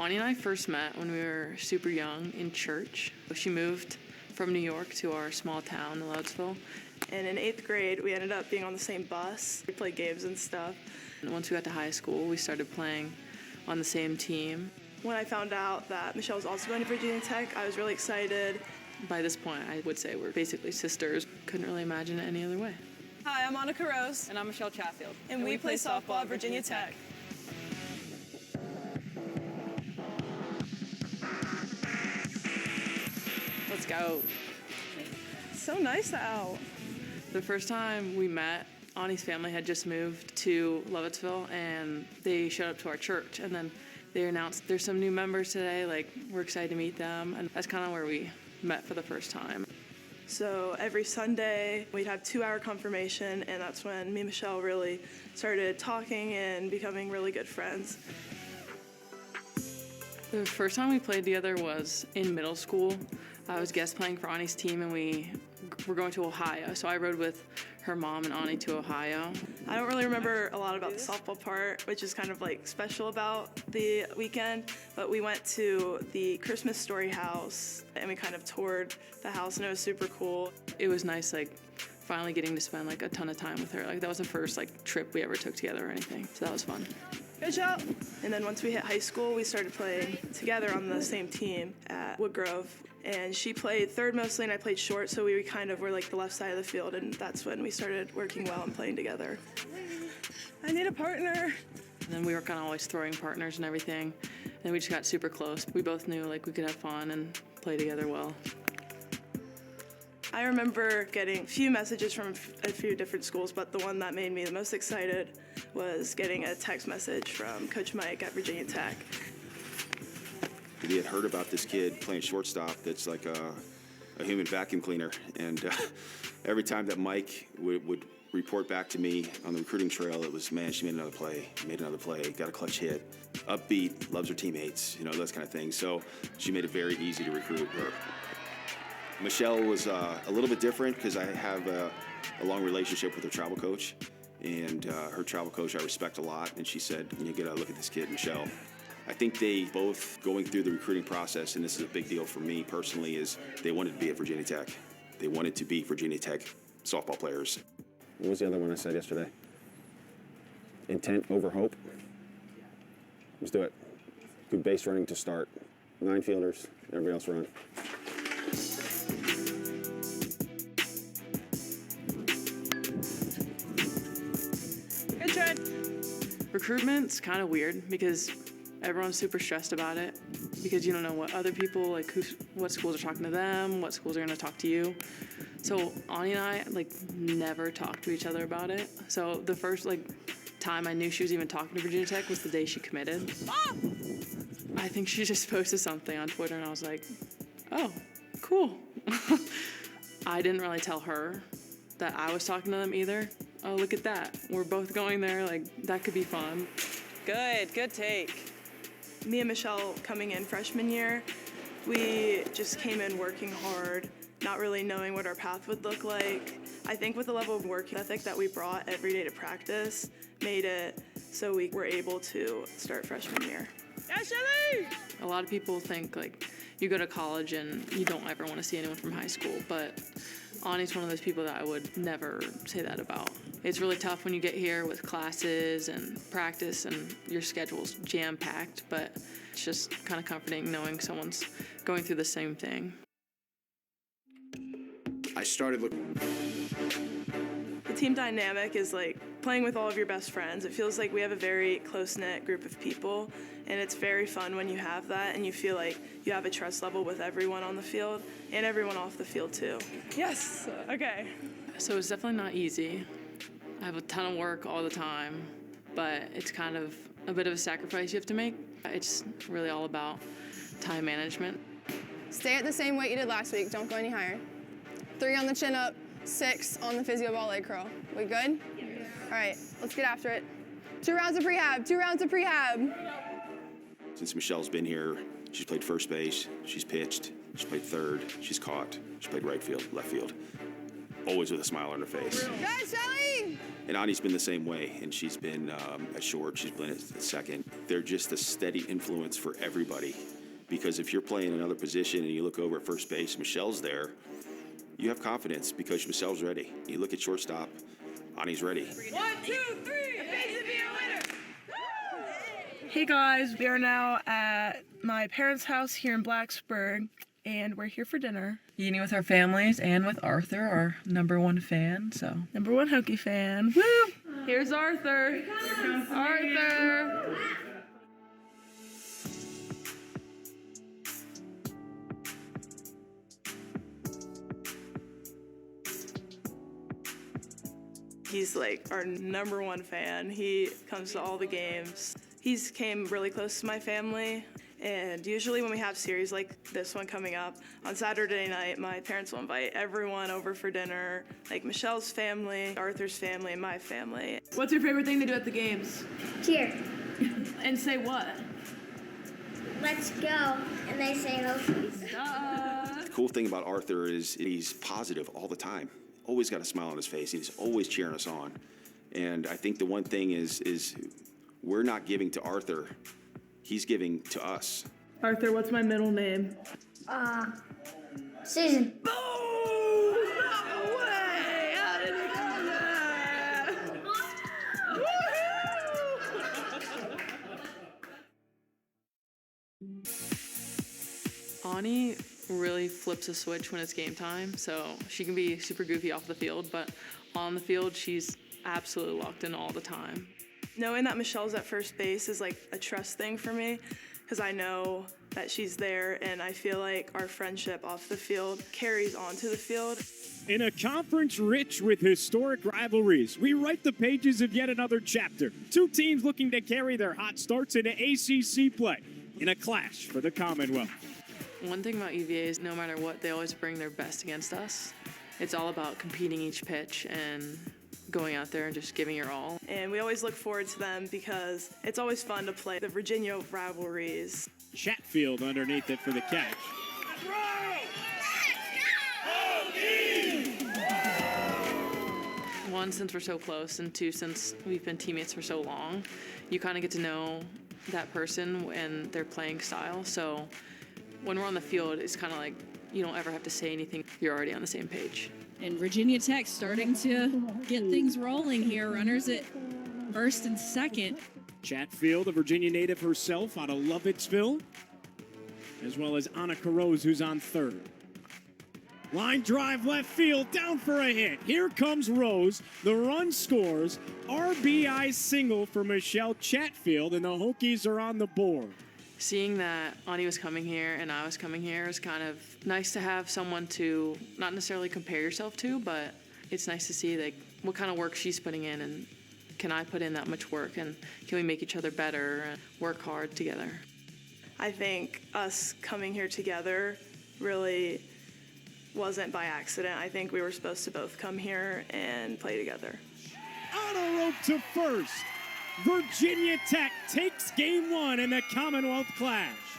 Ani and I first met when we were super young in church. She moved from New York to our small town in Loudsville. And in 8th grade, we ended up being on the same bus. We played games and stuff. And once we got to high school, we started playing on the same team. When I found out that Michelle was also going to Virginia Tech, I was really excited. By this point, I would say we're basically sisters. Couldn't really imagine it any other way. Hi, I'm Annika Rohs. And I'm Michelle Chatfield. And we play softball at Virginia Tech. Let's go. So nice out. The first time we met, Ani's family had just moved to Lovettsville, and they showed up to our church, and then they announced there's some new members today, like we're excited to meet them, and that's kind of where we met for the first time. So every Sunday we'd have 2-hour confirmation, and that's when me and Michelle really started talking and becoming really good friends. The first time we played together was in middle school. I was guest playing for Ani's team, and we were going to Ohio, so I rode with her mom and Ani to Ohio. I don't really remember a lot about the softball part, which is kind of like special about the weekend, but we went to the Christmas Story house and we kind of toured the house, and it was super cool. It was nice, like finally getting to spend like a ton of time with her. Like that was the first like trip we ever took together or anything, so that was fun. Good job. And then once we hit high school, we started playing together on the same team at Woodgrove. And she played third mostly, and I played short, so we kind of were like the left side of the field, and that's when we started working well and playing together. I need a partner. And then we were kind of always throwing partners and everything, and we just got super close. We both knew like we could have fun and play together well. I remember getting a few messages from a few different schools, but the one that made me the most excited was getting a text message from Coach Mike at Virginia Tech. We had heard about this kid playing shortstop that's like a human vacuum cleaner, and every time that Mike would report back to me on the recruiting trail, it was, man, she made another play, got a clutch hit, upbeat, loves her teammates, you know, those kind of things. So she made it very easy to recruit her. Michelle was a little bit different because I have a long relationship with her travel coach, and her travel coach I respect a lot, and she said, you gotta look at this kid, Michelle. I think they both going through the recruiting process, and this is a big deal for me personally, is they wanted to be at Virginia Tech. They wanted to be Virginia Tech softball players. What was the other one I said yesterday? Intent over hope. Let's do it. Good base running to start. 9 fielders, everybody else run. Good try. Recruitment's kind of weird because everyone's super stressed about it because you don't know what other people, like what schools are talking to them, what schools are going to talk to you. So Ani and I like never talked to each other about it. So the first like time I knew she was even talking to Virginia Tech was the day she committed. Ah! I think she just posted something on Twitter, and I was like, oh, cool. I didn't really tell her that I was talking to them either. Oh, look at that. We're both going there. Like, that could be fun. Good take. Me and Michelle coming in freshman year, we just came in working hard, not really knowing what our path would look like. I think with the level of work ethic that we brought every day to practice made it so we were able to start freshman year. Yeah, Shelly! A lot of people think like you go to college and you don't ever want to see anyone from high school, but Ani's one of those people that I would never say that about. It's really tough when you get here with classes and practice and your schedule's jam-packed, but it's just kind of comforting knowing someone's going through the same thing. I started looking. The team dynamic is like playing with all of your best friends. It feels like we have a very close-knit group of people, and it's very fun when you have that and you feel like you have a trust level with everyone on the field and everyone off the field too. Yes, okay. So it's definitely not easy. I have a ton of work all the time, but it's kind of a bit of a sacrifice you have to make. It's really all about time management. Stay at the same weight you did last week. Don't go any higher. 3 on the chin up, 6 on the physio ball leg curl. We good? All right, let's get after it. 2 rounds of prehab, 2 rounds of prehab. Since Michelle's been here, she's played first base, she's pitched, she's played third, she's caught, she played right field, left field. Always with a smile on her face. Good, Shelly! And Ani's been the same way, and she's been at short, she's been at second. They're just a steady influence for everybody, because if you're playing another position and you look over at first base, Michelle's there, you have confidence because Michelle's ready. You look at shortstop, Ani's ready. 1, 2, 3. Hey guys, we are now at my parents' house here in Blacksburg, and we're here for dinner. Eating with our families and with Arthur, our #1 fan. So Number 1 Hokie fan. Woo! Here's Arthur. Arthur. He's like our #1 fan. He comes to all the games. He's came really close to my family, and usually when we have series like this one coming up, on Saturday night, my parents will invite everyone over for dinner, like Michelle's family, Arthur's family, and my family. What's your favorite thing to do at the games? Cheer. And say what? Let's go. And they say Hokies. The cool thing about Arthur is he's positive all the time. Always got a smile on his face. He's always cheering us on. And I think the one thing is we're not giving to Arthur. He's giving to us. Arthur, what's my middle name? Susan. Oh, no way! How did he know that? Woohoo! Ani really flips a switch when it's game time, so she can be super goofy off the field, but on the field, she's absolutely locked in all the time. Knowing that Michelle's at first base is like a trust thing for me, because I know that she's there, and I feel like our friendship off the field carries onto the field. In a conference rich with historic rivalries, we write the pages of yet another chapter. Two teams looking to carry their hot starts into ACC play in a clash for the Commonwealth. One thing about UVA is no matter what, they always bring their best against us. It's all about competing each pitch and going out there and just giving your all. And we always look forward to them because it's always fun to play the Virginia rivalries. Chatfield underneath it for the catch. One, since we're so close, and two, since we've been teammates for so long, you kind of get to know that person and their playing style. So when we're on the field, it's kind of like you don't ever have to say anything. You're already on the same page. And Virginia Tech starting to get things rolling here. Runners at first and second. Chatfield, a Virginia native herself out of Lovettsville, as well as Annika Rohs, who's on third. Line drive left field, down for a hit. Here comes Rohs. The run scores. RBI single for Michelle Chatfield, and the Hokies are on the board. Seeing that Ani was coming here and I was coming here is kind of nice to have someone to not necessarily compare yourself to, but it's nice to see like what kind of work she's putting in, and can I put in that much work, and can we make each other better and work hard together. I think us coming here together really wasn't by accident. I think we were supposed to both come here and play together. On a rope to first. Virginia Tech takes game one in the Commonwealth Clash.